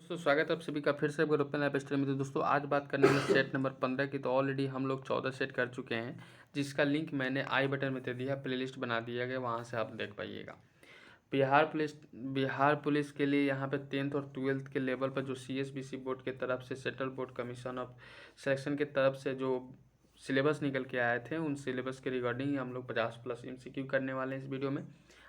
दोस्तों स्वागत है आप सभी का फिर से ग्रुप में लाइव स्ट्रीम में। तो दोस्तों आज बात करने में सेट नंबर 15 की। तो ऑलरेडी हम लोग 14 सेट कर चुके हैं, जिसका लिंक मैंने आई बटन में दे दिया, प्लेलिस्ट बना दिया गया, वहां से आप देख पाइएगा। बिहार पुलिस के लिए यहाँ पे 10th और 12th के लेवल पर जो CSBC बोर्ड के तरफ से, central board commission of selection के तरफ से जो सिलेबस निकल के आए थे, उन सिलेबस के रिगार्डिंग हम लोग 50+ MCQ करने वाले हैं इस वीडियो में।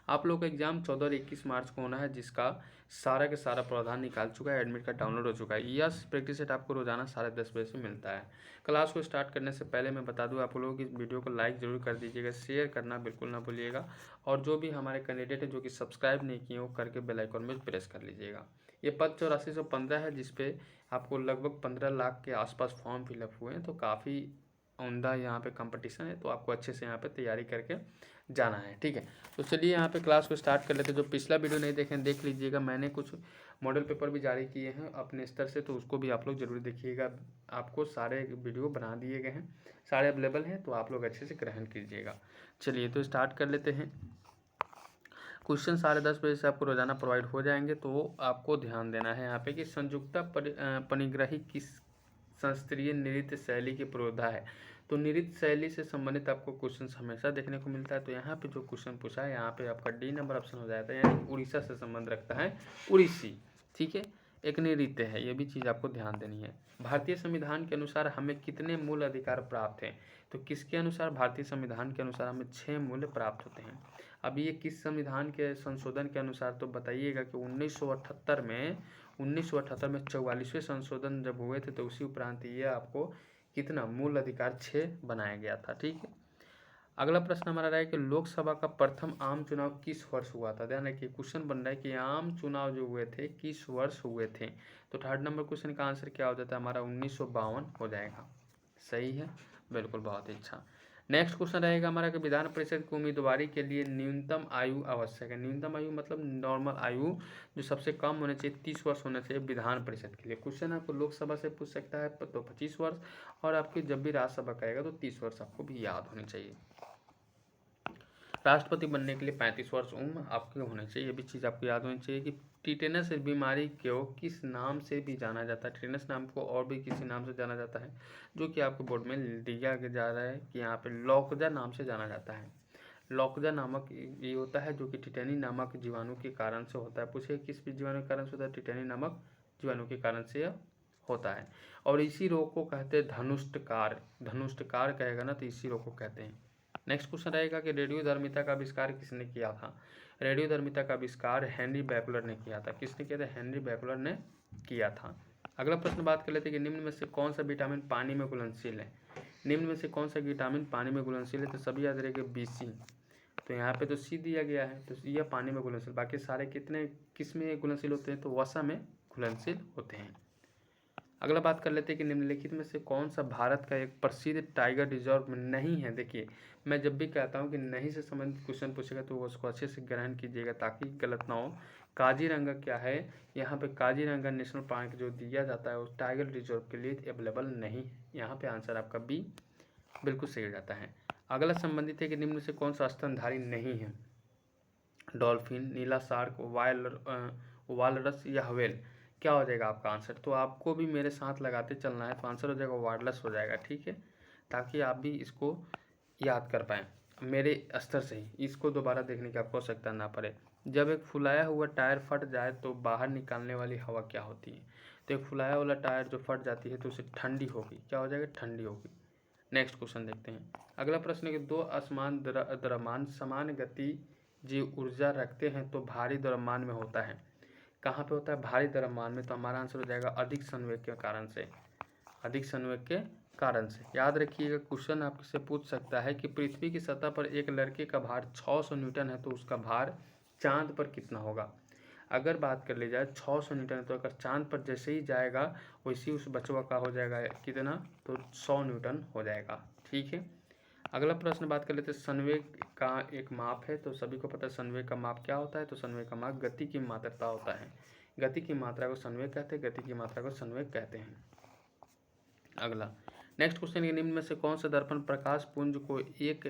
आप लोग का एग्जाम 14 और 21 मार्च को होना है, जिसका सारा के सारा प्रावधान निकाल चुका है, एडमिट कार्ड डाउनलोड हो चुका है। यस, प्रैक्टिस सेट आपको रोजाना 10:30 बजे से मिलता है। क्लास को स्टार्ट करने से पहले मैं बता दूं आप लोगों की वीडियो को लाइक जरूर कर दीजिएगा, शेयर करना बिल्कुल ना भूलिएगा, और जो भी हमारे कैंडिडेट है जो कि सब्सक्राइब नहीं किए वो करके बेल आइकन में प्रेस कर लीजिएगा। ये पद 8415 है, जिसपे आपको लगभग 15 लाख के आसपास फॉर्म फिलअप हुए हैं। तो काफ़ी उमदा यहाँ पे कंपटीशन है, तो आपको अच्छे से यहाँ पे तैयारी करके जाना है, ठीक है। तो चलिए यहाँ पे क्लास को स्टार्ट कर लेते हैं। जो पिछला वीडियो नहीं देखें देख लीजिएगा, मैंने कुछ मॉडल पेपर भी जारी किए हैं अपने स्तर से, तो उसको भी आप लोग जरूर देखिएगा। आपको सारे वीडियो बना दिए गए हैं, सारे अवेलेबल हैं, तो आप लोग अच्छे से ग्रहण कीजिएगा। चलिए तो स्टार्ट कर लेते हैं। क्वेश्चन 10:30 बजे से आपको रोजाना प्रोवाइड हो जाएंगे, तो आपको ध्यान देना है यहाँ पे कि संयुक्ता परिग्रही किस शास्त्रीय नृत्य शैली की पुरोधा है। तो नृत्य शैली से संबंधित आपको क्वेश्चन हमेशा देखने को मिलता है। तो यहाँ पे जो क्वेश्चन पूछा है, यहाँ पे आपका डी नंबर ऑप्शन हो जाता है, यानी उड़ीसा से संबंध रखता है, उड़ीसी, ठीक है। एक नृत्य है, ये भी चीज़ आपको ध्यान देनी है। भारतीय संविधान के अनुसार हमें कितने मूल अधिकार प्राप्त हैं? तो किसके अनुसार? भारतीय संविधान के अनुसार हमें 6 मूल्य प्राप्त होते हैं। अब ये किस संविधान के संशोधन के अनुसार? तो बताइएगा कि 1978 में 44वें संशोधन जब हुए थे, तो उसी उपरांत ये आपको कितना मूल अधिकार 6 बनाया गया था, ठीक है। अगला प्रश्न हमारा रहा है कि लोकसभा का प्रथम आम चुनाव किस वर्ष हुआ था? ध्यान रखिए, क्वेश्चन बन रहा है कि आम चुनाव जो हुए थे किस वर्ष हुए थे। तो थर्ड नंबर क्वेश्चन का आंसर क्या हो जाता है हमारा? 1952 हो जाएगा। सही है, बिल्कुल, बहुत ही अच्छा। नेक्स्ट क्वेश्चन रहेगा हमारा कि विधान परिषद की उम्मीदवारी के लिए न्यूनतम आयु आवश्यक है। न्यूनतम आयु मतलब नॉर्मल आयु जो सबसे कम होने चाहिए, 30 वर्ष होना चाहिए विधान परिषद के लिए। क्वेश्चन आपको लोकसभा से पूछ सकता है तो 25 वर्ष, और आपकी जब भी राज्यसभा कहेगा तो 30 वर्ष आपको भी याद होनी चाहिए। राष्ट्रपति बनने के लिए 35 वर्ष उम्र आपके होनी चाहिए। ये भी चीज़ आपको याद होनी चाहिए कि टिटेनस बीमारी को किस नाम से भी जाना जाता है। टिटेनस नाम को और भी किसी नाम से जाना जाता है, जो कि आपको बोर्ड में दिया जा रहा है कि यहाँ पे लौकजा नाम से जाना जाता है। लौकजा नामक ये होता है जो कि टिटेनी नामक जीवाणु के कारण से होता है। पूछे किस जीवाणु के कारण से होता है? टिटेनी नामक जीवाणु के कारण से होता है। और इसी रोग को कहते हैं धनुष्टकार। धनुष्टकार कहेगा ना, तो इसी रोग को कहते हैं। नेक्स्ट क्वेश्चन रहेगा कि रेडियोधर्मिता का आविष्कार किसने किया था? रेडियोधर्मिता का आविष्कार हेनरी बैकलर ने किया था। किसने किया था? हेनरी बैकलर ने किया था। अगला प्रश्न बात कर लेते हैं कि निम्न में से कौन सा विटामिन पानी में घुलनशील है? निम्न में से कौन सा विटामिन पानी में घुलनशील है? तो सभी याद रखेंगे BC। तो यहाँ पे तो C दिया गया है, तो यह पानी में घुलनशील। बाकी सारे कितने किस में घुलनशील होते हैं? तो वसा में घुलनशील होते हैं। अगला बात कर लेते हैं कि निम्नलिखित में से कौन सा भारत का एक प्रसिद्ध टाइगर रिजर्व नहीं है? देखिए, मैं जब भी कहता हूं कि नहीं से संबंधित क्वेश्चन पूछेगा तो उसको अच्छे से ग्रहण कीजिएगा ताकि गलत ना हो। काजीरंगा क्या है? यहाँ पे काजीरंगा नेशनल पार्क जो दिया जाता है उस टाइगर रिजर्व के लिए अवेलेबल नहीं है। यहाँ पे आंसर आपका B बिल्कुल सही हो जाता है। अगला संबंधित है कि निम्न से कौन सा स्तनधारी नहीं है? डॉल्फिन, नीला शार्क, वालरस या व्हेल। क्या हो जाएगा आपका आंसर? तो आपको भी मेरे साथ लगाते चलना है, तो आंसर हो जाएगा वायरलेस हो जाएगा, ठीक है, ताकि आप भी इसको याद कर पाएँ मेरे स्तर से ही, इसको दोबारा देखने की आपको आवश्यकता ना पड़े। जब एक फुलाया हुआ टायर फट जाए तो बाहर निकालने वाली हवा क्या होती है? तो एक फुलाया वाला टायर जो फट जाती है तो उसे ठंडी होगी। क्या हो जाएगा? ठंडी होगी। नेक्स्ट क्वेश्चन देखते हैं। अगला प्रश्न है कि दो असमान द्रव्यमान समान गति जी ऊर्जा रखते हैं तो भारी द्रव्यमान में होता है। कहाँ पे होता है? भारी द्रव्यमान में। तो हमारा आंसर हो जाएगा अधिक संवेग के कारण से। अधिक संवेग के कारण से। याद रखिएगा, क्वेश्चन आपसे पूछ सकता है कि पृथ्वी की सतह पर एक लड़के का भार 600 न्यूटन है, तो उसका भार चांद पर कितना होगा? अगर बात कर ली जाए 600 न्यूटन, तो अगर चांद पर जैसे ही जाएगा वैसे ही उस बचवा का हो जाएगा कितना? तो 100 न्यूटन हो जाएगा, ठीक है। अगला प्रश्न बात कर लेते हैं संवेग का एक माप है। तो सभी को पता है संवेग का माप क्या होता है? तो संवेग का माप गति की मात्रता होता है। गति की मात्रा को संवेग कहते हैं, गति की मात्रा को संवेग कहते हैं। अगला नेक्स्ट क्वेश्चन, निम्न में से कौन सा दर्पण प्रकाश पुंज को एक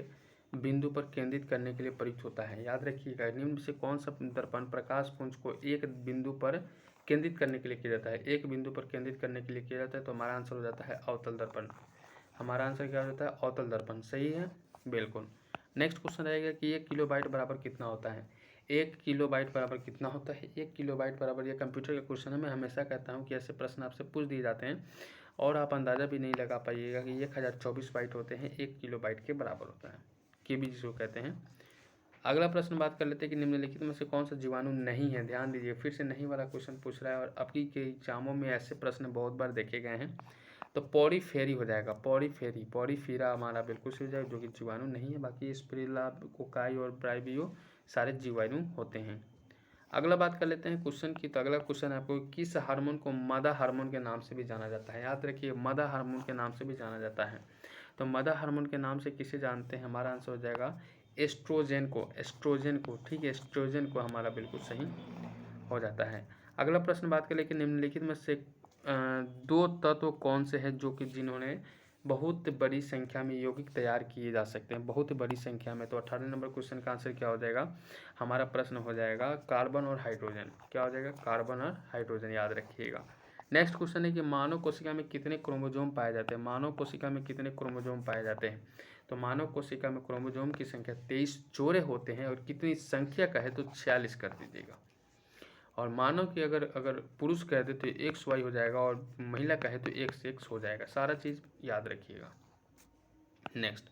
बिंदु पर केंद्रित करने के लिए प्रयुक्त होता है? याद रखिएगा, निम्न में से कौन सा दर्पण प्रकाश पुंज को एक बिंदु पर केंद्रित करने के लिए किया जाता है, एक बिंदु पर केंद्रित करने के लिए किया जाता है, तो हमारा आंसर हो जाता है अवतल दर्पण। हमारा आंसर क्या हो जाता है? अवतल दर्पण। सही है, बिल्कुल। नेक्स्ट क्वेश्चन रहेगा कि 1 किलोबाइट बराबर कितना होता है? 1 किलोबाइट बराबर कितना होता है? 1 किलोबाइट बराबर, ये कंप्यूटर का क्वेश्चन है। मैं हमेशा कहता हूँ कि ऐसे प्रश्न आपसे पूछ दिए जाते हैं और आप अंदाज़ा भी नहीं लगा पाइएगा कि 1024 बाइट होते हैं 1 किलोबाइट के बराबर होता है, केबी जिसको कहते हैं। अगला प्रश्न बात कर लेते हैं कि निम्नलिखित में से कौन सा जीवाणु नहीं है? ध्यान दीजिए, फिर से नहीं वाला क्वेश्चन पूछ रहा है और आपकी के एग्जामों में ऐसे प्रश्न बहुत बार देखे गए हैं। तो पॉरीफेरी हो जाएगा, पॉरीफेरी, पॉरीफीरा हमारा बिल्कुल सही हो जाएगा, जो कि जीवाणु नहीं है। बाकी स्पिरुलिना, कोकाई और ब्राइबियो सारे जीवाणु होते हैं। अगला बात कर लेते हैं क्वेश्चन की। तो अगला क्वेश्चन आपको, किस हार्मोन को मदा हार्मोन के नाम से भी जाना जाता है? याद रखिए, मदा हार्मोन के नाम से भी जाना जाता है। तो मदा हार्मोन के नाम से किसे जानते हैं? हमारा आंसर हो जाएगा एस्ट्रोजन को, एस्ट्रोजन को। ठीक है, एस्ट्रोजन को हमारा बिल्कुल सही हो जाता है। अगला प्रश्न बात करें कि निम्नलिखित में से 2 तत्व कौन से हैं जो कि जिन्होंने बहुत बड़ी संख्या में यौगिक तैयार किए जा सकते हैं, बहुत बड़ी संख्या में? तो 18 नंबर क्वेश्चन का आंसर क्या हो जाएगा? हमारा प्रश्न हो जाएगा कार्बन और हाइड्रोजन। क्या हो जाएगा? कार्बन और हाइड्रोजन, याद रखिएगा। नेक्स्ट क्वेश्चन है कि मानव कोशिका में कितने क्रोमोजोम पाए जाते हैं? मानव कोशिका में कितने क्रोमोजोम पाए जाते हैं? तो मानव कोशिका में क्रोमोजोम की संख्या 23 जोड़े होते हैं, और कितनी संख्या का है तो 46 कर दीजिएगा। और मानव की अगर पुरुष कह दे तो XY हो जाएगा, और महिला कहे तो XX हो जाएगा। सारा चीज़ याद रखिएगा। नेक्स्ट,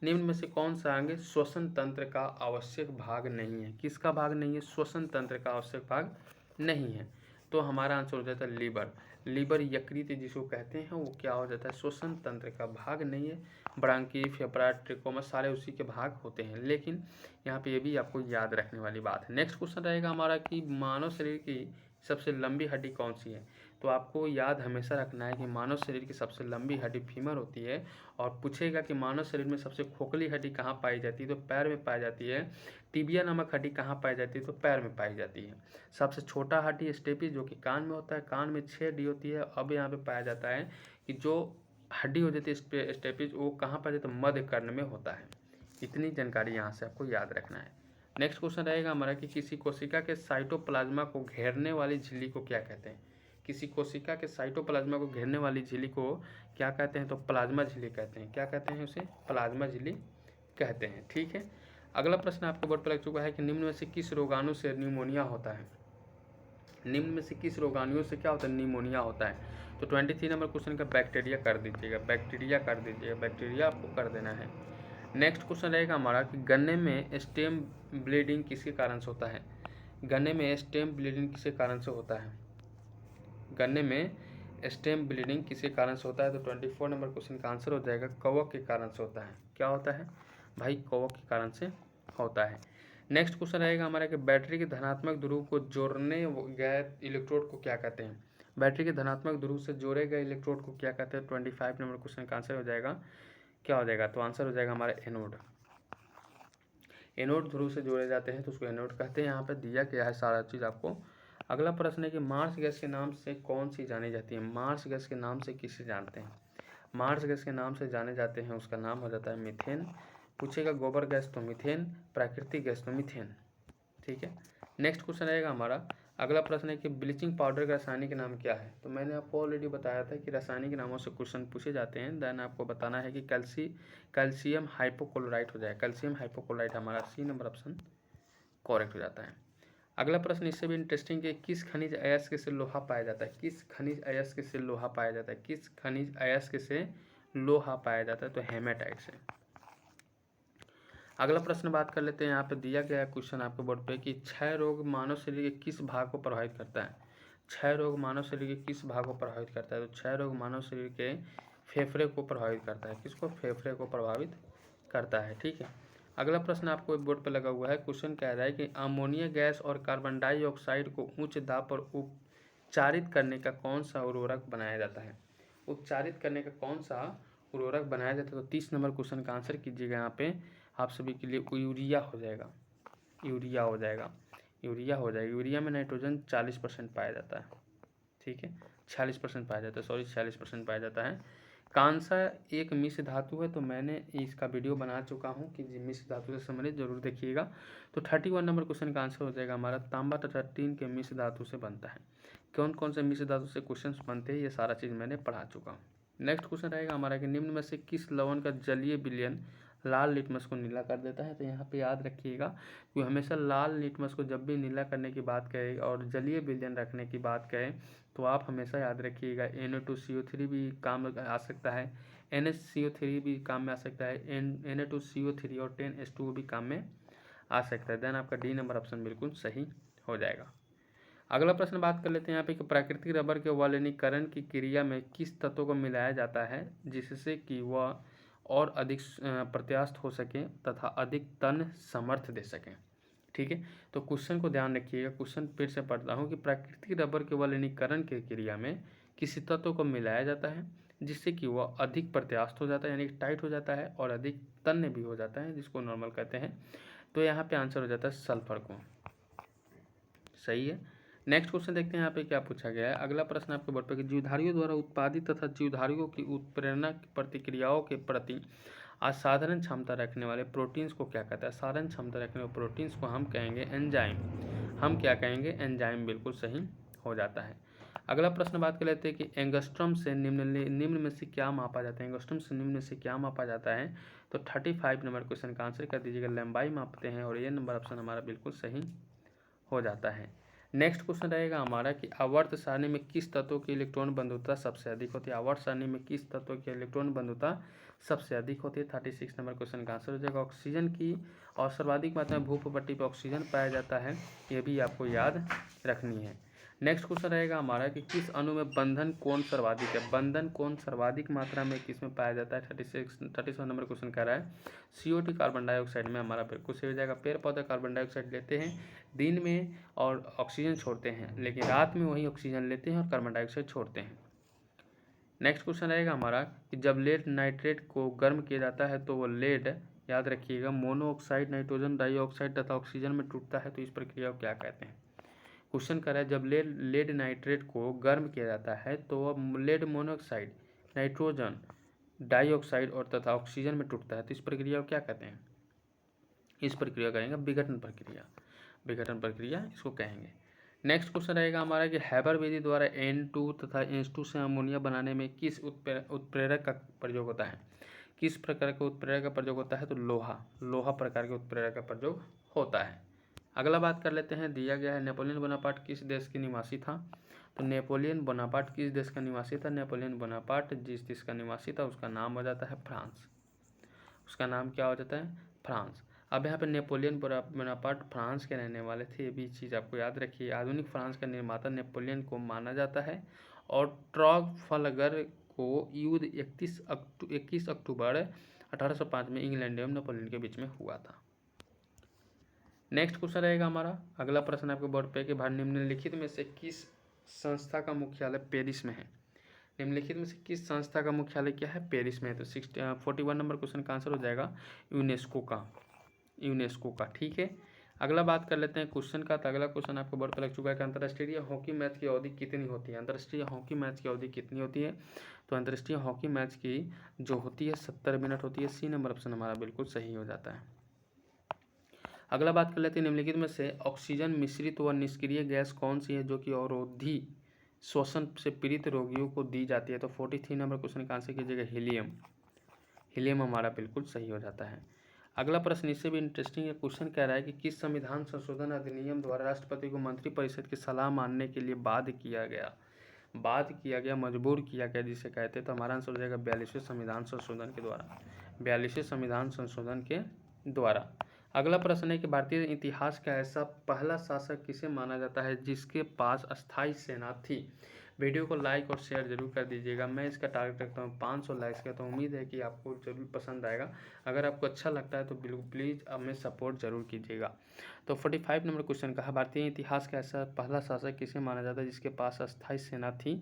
निम्न में से कौन सा अंग श्वसन तंत्र का आवश्यक भाग नहीं है? किसका भाग नहीं है? श्वसन तंत्र का आवश्यक भाग नहीं है। तो हमारा आंसर हो जाता है लीवर। लीवर यकृत जिसको कहते हैं, वो क्या हो जाता है? श्वसन तंत्र का भाग नहीं है। ब्रांकी, फेफड़ा, ट्रिकोमा सारे उसी के भाग होते हैं, लेकिन यहाँ पे ये भी आपको याद रखने वाली बात है। नेक्स्ट क्वेश्चन रहेगा हमारा कि मानव शरीर की सबसे लंबी हड्डी कौन सी है? तो आपको याद हमेशा रखना है कि मानव शरीर की सबसे लंबी हड्डी फीमर होती है। और पूछेगा कि मानव शरीर में सबसे खोखली हड्डी कहाँ पाई जाती है? तो पैर में पाई जाती है। टिबिया नामक हड्डी कहाँ पाई जाती है? तो पैर में पाई जाती है। सबसे छोटा हड्डी स्टेपिस, जो कि कान में होता है, कान में 6 हड्डी होती है। अब यहाँ पे पाया जाता है कि जो हड्डी हो जाती है स्टेपिस, वो कहाँ पाया जाता है? मध्य कर्ण में होता है। इतनी जानकारी यहाँ से आपको याद रखना है। नेक्स्ट क्वेश्चन रहेगा हमारा कि किसी कोशिका के साइटोप्लाज्मा को घेरने वाली झिल्ली को क्या कहते हैं? किसी कोशिका के साइटोप्लाज्मा को घेरने वाली झिल्ली को क्या कहते हैं? तो प्लाज्मा झिल्ली कहते हैं। क्या कहते हैं उसे? प्लाज्मा झिल्ली कहते हैं। ठीक है। अगला प्रश्न आपको बोर्ड पर लग चुका है कि निम्न में से किस रोगाणु से न्यूमोनिया होता है? निम्न में से किस रोगाणुओं से क्या होता है? न्यूमोनिया होता है। तो 23 नंबर क्वेश्चन का बैक्टीरिया कर दीजिएगा, बैक्टीरिया कर दीजिएगा, बैक्टीरिया आपको कर देना है। नेक्स्ट क्वेश्चन रहेगा हमारा कि गन्ने में स्टेम ब्लीडिंग किसके कारण से होता है? गन्ने में स्टेम ब्लीडिंग किसके कारण से होता है? गन्ने में स्टेम ब्लीडिंग किसके कारण से होता है? तो 24 नंबर क्वेश्चन का आंसर हो जाएगा कवक के कारण से होता है। क्या होता है भाई? कवक के कारण से होता है। नेक्स्ट क्वेश्चन रहेगा हमारा कि बैटरी के धनात्मक ध्रुव को जोड़ने गए इलेक्ट्रोड को क्या कहते हैं? बैटरी के धनात्मक ध्रुव से जोड़े गए इलेक्ट्रोड को क्या कहते हैं? 25 नंबर क्वेश्चन का आंसर हो जाएगा, क्या हो जाएगा? तो आंसर हो जाएगा हमारा एनोड। एनोड ध्रुव से जोड़े जाते हैं तो उसको एनोड कहते हैं। यहाँ पर दिया गया है सारा चीज़ आपको। अगला प्रश्न है कि मार्स गैस के नाम से कौन सी जानी जाती है? मार्स गैस के नाम से किसे जानते हैं? मार्स गैस के नाम से जाने जाते हैं, उसका नाम हो जाता है मीथेन। पूछेगा गोबर गैस तो मीथेन, प्राकृतिक गैस तो मीथेन। ठीक है। नेक्स्ट क्वेश्चन रहेगा हमारा, अगला प्रश्न है कि ब्लीचिंग पाउडर का रासायनिक नाम क्या है? तो मैंने आपको ऑलरेडी बताया था कि रासायनिक नामों से क्वेश्चन पूछे जाते हैं। देन आपको बताना है कि कैल्शियम हाइपोक्लोराइट हो जाए। कैल्शियम हाइपोक्लोराइट हमारा सी नंबर ऑप्शन करेक्ट हो जाता है। अगला प्रश्न इससे भी इंटरेस्टिंग है, किस खनिज अयस्क से लोहा पाया जाता है? किस खनिज अयस्क से लोहा पाया जाता है? किस खनिज अयस्क से लोहा पाया जाता है? तो हेमाटाइट से। अगला प्रश्न बात कर लेते हैं। यहाँ पे दिया गया है क्वेश्चन आपके बोर्ड पे कि क्षय रोग मानव शरीर के किस भाग को प्रभावित करता है? क्षय रोग मानव शरीर के किस भाग को प्रभावित करता है? तो क्षय रोग मानव शरीर के फेफड़े को प्रभावित करता है। किसको? फेफड़े को प्रभावित करता है। ठीक है। अगला प्रश्न आपको बोर्ड पर लगा हुआ है। क्वेश्चन कह रहा है कि अमोनिया गैस और कार्बन डाइऑक्साइड को उच्च दाब पर उपचारित करने का कौन सा उर्वरक बनाया जाता है? उपचारित करने का कौन सा उर्वरक बनाया जाता है? तो 30 नंबर क्वेश्चन का आंसर कीजिएगा। यहाँ पे आप सभी के लिए यूरिया हो जाएगा, यूरिया हो जाएगा, यूरिया हो जाएगा। यूरिया में नाइट्रोजन 40% पाया जाता है। ठीक है, 46% पाया जाता है, सॉरी 46% पाया जाता है। कांसा एक मिश्र धातु है, तो मैंने इसका वीडियो बना चुका हूँ कि मिश्र धातु से संबंधित जरूर देखिएगा। तो 31 नंबर क्वेश्चन का आंसर हो जाएगा हमारा तांबा तथा टीन के मिश्र धातु से बनता है। कौन कौन से मिश्र धातु से क्वेश्चन बनते हैं, ये सारा चीज़ मैंने पढ़ा चुका हूँ। नेक्स्ट क्वेश्चन रहेगा हमारा कि निम्न में से किस लवण का जलीय विलयन लाल लिटमस को नीला कर देता है। तो यहाँ पे याद रखिएगा कि हमेशा लाल लिटमस को जब भी नीला करने की बात करें और जलीय विलयन रखने की बात करें तो आप हमेशा याद रखिएगा Na2CO3 भी काम आ सकता है, NaCO3 भी काम में आ सकता है, Na2CO3 और 10H2O भी काम में आ सकता है। देन आपका डी नंबर ऑप्शन बिल्कुल सही हो जाएगा। अगला प्रश्न बात कर लेते हैं यहाँ पे कि प्राकृतिक रबर के वलनीकरण की क्रिया में किस तत्व को मिलाया जाता है जिससे कि वह और अधिक प्रत्यास्थ हो सके तथा अधिक तन समर्थ दे सकें। ठीक है, तो क्वेश्चन को ध्यान रखिएगा। क्वेश्चन फिर से पढ़ता हूँ कि प्राकृतिक रबर के वलनीकरण की क्रिया में किसी तत्व को मिलाया जाता है जिससे कि वह अधिक प्रत्यास्थ हो जाता है, यानी कि टाइट हो जाता है और अधिक तन्य भी हो जाता है, जिसको नॉर्मल कहते हैं। तो यहाँ पे आंसर हो जाता है सल्फर को। सही है। नेक्स्ट क्वेश्चन देखते हैं यहाँ पे क्या पूछा गया है। अगला प्रश्न आपके बोर्ड पर कि जीवधारियों द्वारा उत्पादित तथा जीवधारियों की उत्प्रेरणा प्रतिक्रियाओं के प्रति असाधारण क्षमता रखने वाले प्रोटीन्स को क्या कहता है। असाधारण क्षमता रखने वाले प्रोटीन्स को हम कहेंगे एंजाइम। हम क्या कहेंगे, एंजाइम बिल्कुल सही हो जाता है। अगला प्रश्न बात कर लेते हैं कि एंगस्ट्रम से निम्न में से क्या मापा जाता है। एंगस्ट्रम से निम्न में से क्या मापा जाता है। तो 35 नंबर क्वेश्चन का आंसर कर दीजिएगा, लंबाई मापते हैं, और ये नंबर ऑप्शन हमारा बिल्कुल सही हो जाता है। नेक्स्ट क्वेश्चन रहेगा हमारा कि आवर्त सारणी में किस तत्व की इलेक्ट्रॉन बंधुता सबसे अधिक होती है। आवर्त सारणी में किस तत्व की इलेक्ट्रॉन बंधुता सबसे अधिक होती है। 36 नंबर क्वेश्चन का आंसर हो जाएगा ऑक्सीजन की, और सर्वाधिक मात्रा में भूपट्टी पर ऑक्सीजन पाया जाता है, ये भी आपको याद रखनी है। नेक्स्ट क्वेश्चन रहेगा हमारा कि किस अणु में बंधन कोण सर्वाधिक है। बंधन कोण सर्वाधिक मात्रा में किस में पाया जाता है। 36 नंबर क्वेश्चन कह रहा है CO2 कार्बन डाइऑक्साइड में हमारा बिल्कुल सही हो जाएगा। पेड़ पौधे कार्बन डाइऑक्साइड लेते हैं दिन में और ऑक्सीजन छोड़ते हैं, लेकिन रात में वही ऑक्सीजन लेते हैं और कार्बन डाइऑक्साइड छोड़ते हैं। नेक्स्ट क्वेश्चन रहेगा हमारा कि जब लेड नाइट्रेट को गर्म किया जाता है तो वो लेड, याद रखिएगा, मोनोऑक्साइड, नाइट्रोजन डाइऑक्साइड तथा ऑक्सीजन में टूटता है, तो इस प्रक्रिया को क्या कहते हैं। क्वेश्चन कर रहा है जब लेड नाइट्रेट को गर्म किया जाता है तो लेड मोनोऑक्साइड, नाइट्रोजन डाइऑक्साइड और तथा ऑक्सीजन में टूटता है, तो इस प्रक्रिया को क्या कहते हैं। इस प्रक्रिया कहेंगे विघटन प्रक्रिया। विघटन प्रक्रिया इसको कहेंगे। नेक्स्ट क्वेश्चन रहेगा हमारा कि हैबर विधि द्वारा N2 तथा H2 से अमोनिया बनाने में किस उत्प्रेरक का प्रयोग होता है। किस प्रकार के उत्प्रेरक का प्रयोग होता है। तो लोहा प्रकार के उत्प्रेरक का प्रयोग होता है। अगला बात कर लेते हैं, दिया गया है नेपोलियन बोनापार्ट किस देश के निवासी था। तो नेपोलियन बोनापार्ट किस देश का निवासी था। नेपोलियन बोनापार्ट जिस देश का निवासी था उसका नाम हो जाता है फ्रांस। उसका नाम क्या हो जाता है, फ्रांस। अब यहाँ पे नेपोलियन बोनापार्ट फ्रांस के रहने वाले थे, ये भी चीज़ आपको याद रखिए। आधुनिक फ्रांस का निर्माता नेपोलियन को माना जाता है, और ट्राफलगर को युद्ध 21 अक्टूबर 1805 में इंग्लैंड एवं नेपोलियन के बीच में हुआ था। नेक्स्ट क्वेश्चन रहेगा हमारा अगला प्रश्न आपके बोर्ड पे कि निम्नलिखित में से किस संस्था का मुख्यालय पेरिस में है। निम्नलिखित में से किस संस्था का मुख्यालय क्या है, पेरिस में है। तो 41 नंबर क्वेश्चन का आंसर हो जाएगा यूनेस्को का। ठीक है, अगला बात कर लेते हैं क्वेश्चन का। तो अगला क्वेश्चन आपको बोर्ड पर लग चुका है कि अंतर्राष्ट्रीय हॉकी मैच की अवधि कितनी होती है। अंतर्राष्ट्रीय हॉकी मैच की अवधि कितनी होती है। तो अंतर्राष्ट्रीय हॉकी मैच की जो होती है 70 मिनट होती है। सी नंबर ऑप्शन हमारा बिल्कुल सही हो जाता है। अगला बात कर लेते हैं निम्नलिखित में से ऑक्सीजन मिश्रित व निष्क्रिय गैस कौन सी है जो कि अवरोधी श्वसन से पीड़ित रोगियों को दी जाती है। तो 43 नंबर क्वेश्चन का आंसर कीजिएगा हीलियम हमारा बिल्कुल सही हो जाता है। अगला प्रश्न इससे भी इंटरेस्टिंग है। क्वेश्चन कह रहा है कि किस संविधान संशोधन अधिनियम द्वारा राष्ट्रपति को मंत्रिपरिषद की सलाह मानने के लिए बाध्य किया गया, मजबूर किया गया जिसे कहते हैं। तो हमारा आंसर हो जाएगा 42वें संविधान संशोधन के द्वारा। 42वें संविधान संशोधन के द्वारा। अगला प्रश्न है कि भारतीय इतिहास का ऐसा पहला शासक किसे माना जाता है जिसके पास अस्थायी सेना थी। वीडियो को लाइक और शेयर जरूर कर दीजिएगा। मैं इसका टारगेट रखता हूँ 500 लाइक्स का, तो उम्मीद है कि आपको जरूर पसंद आएगा। अगर आपको अच्छा लगता है तो बिल्कुल प्लीज़ हमें सपोर्ट जरूर कीजिएगा। तो 45 नंबर क्वेश्चन कहा भारतीय इतिहास का ऐसा पहला शासक किसे माना जाता है जिसके पास अस्थायी सेना थी।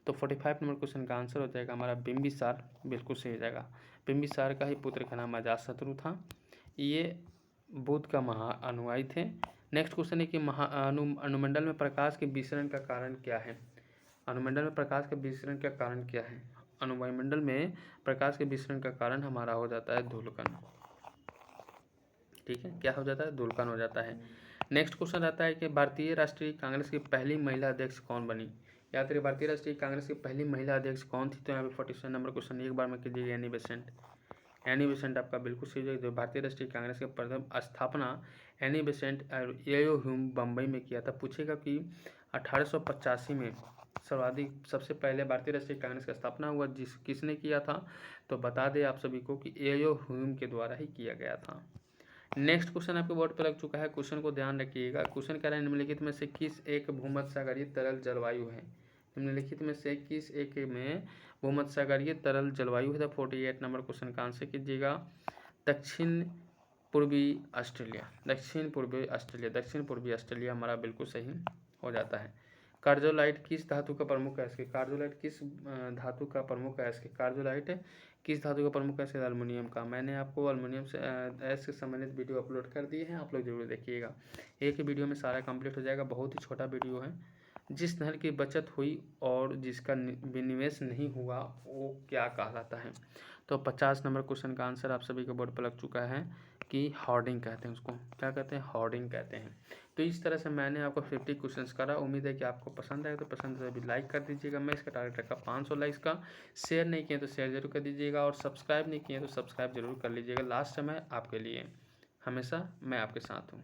तो 45 नंबर क्वेश्चन का आंसर हो जाएगा हमारा बिंबिसार, बिल्कुल सही हो जाएगा। बिंबिसार का ही पुत्र का नाम अजातशत्रु था। ये बुद्ध का अनुयायी थे। नेक्स्ट क्वेश्चन है कि अनुमंडल में प्रकाश के विसरण का कारण क्या है। अनुमंडल में प्रकाश के विसरण का कारण क्या है। अनुवायुमंडल में प्रकाश के विसरण का कारण हमारा हो जाता है धूलकण। ठीक है, क्या हो जाता है, धूलकण हो जाता है। नेक्स्ट क्वेश्चन रहता है कि भारतीय राष्ट्रीय कांग्रेस की पहली महिला अध्यक्ष कौन बनी। याद करिए भारतीय राष्ट्रीय कांग्रेस की पहली महिला अध्यक्ष कौन थी। तो यहाँ पे 47 नंबर क्वेश्चन एक बार में कीजिएगा एनी बेसेंट। एनी बेसेंट आपका बिल्कुल सही है। जो भारतीय राष्ट्रीय कांग्रेस के प्रथम स्थापना एनी बेसेंट और एओ ह्यूम बम्बई में किया था। पूछेगा कि 1885 में सर्वाधिक सबसे पहले भारतीय राष्ट्रीय कांग्रेस का स्थापना हुआ किसने किया था। तो बता दें आप सभी को कि एओ ह्यूम के द्वारा ही किया गया था। नेक्स्ट क्वेश्चन आपके बोर्ड पर लग चुका है। क्वेश्चन को ध्यान रखिएगा। क्वेश्चन कह रहा है निम्नलिखित में से किस एक भूमध्यसागरीय तरल जलवायु है। निम्नलिखित में से किस एक में भूमध्यसागरीय तरल जलवायु है। तो 48 नंबर क्वेश्चन का आंसर कीजिएगा दक्षिण पूर्वी ऑस्ट्रेलिया। दक्षिण पूर्वी ऑस्ट्रेलिया हमारा बिल्कुल सही हो जाता है। कार्जोलाइट किस धातु का प्रमुख है। इसके कार्जोलाइट किस धातु का प्रमुख है। इसके कार्जोलाइट किस धातु का प्रमुख है। एल्युमिनियम का। मैंने आपको एल्युमिनियम से संबंधित वीडियो अपलोड कर दिए हैं, आप लोग जरूर देखिएगा। एक ही वीडियो में सारा कंप्लीट हो जाएगा। बहुत ही छोटा वीडियो है। जिस धन की बचत हुई और जिसका विनिवेश नहीं हुआ वो क्या कहलाता है। तो 50 नंबर क्वेश्चन का आंसर आप सभी के बोर्ड पर लग चुका है कि होर्डिंग कहते हैं उसको। क्या कहते हैं। होर्डिंग कहते हैं। तो इस तरह से मैंने आपको 50 क्वेश्चंस करा। उम्मीद है कि आपको पसंद आए। तो पसंद है अभी लाइक कर दीजिएगा। मैं इसका टारगेट रखा 500 लाइक्स का। शेयर नहीं किए तो शेयर जरूर कर दीजिएगा और सब्सक्राइब नहीं किए तो सब्सक्राइब जरूर कर लीजिएगा। लास्ट समय आपके लिए हमेशा मैं आपके साथ हूँ।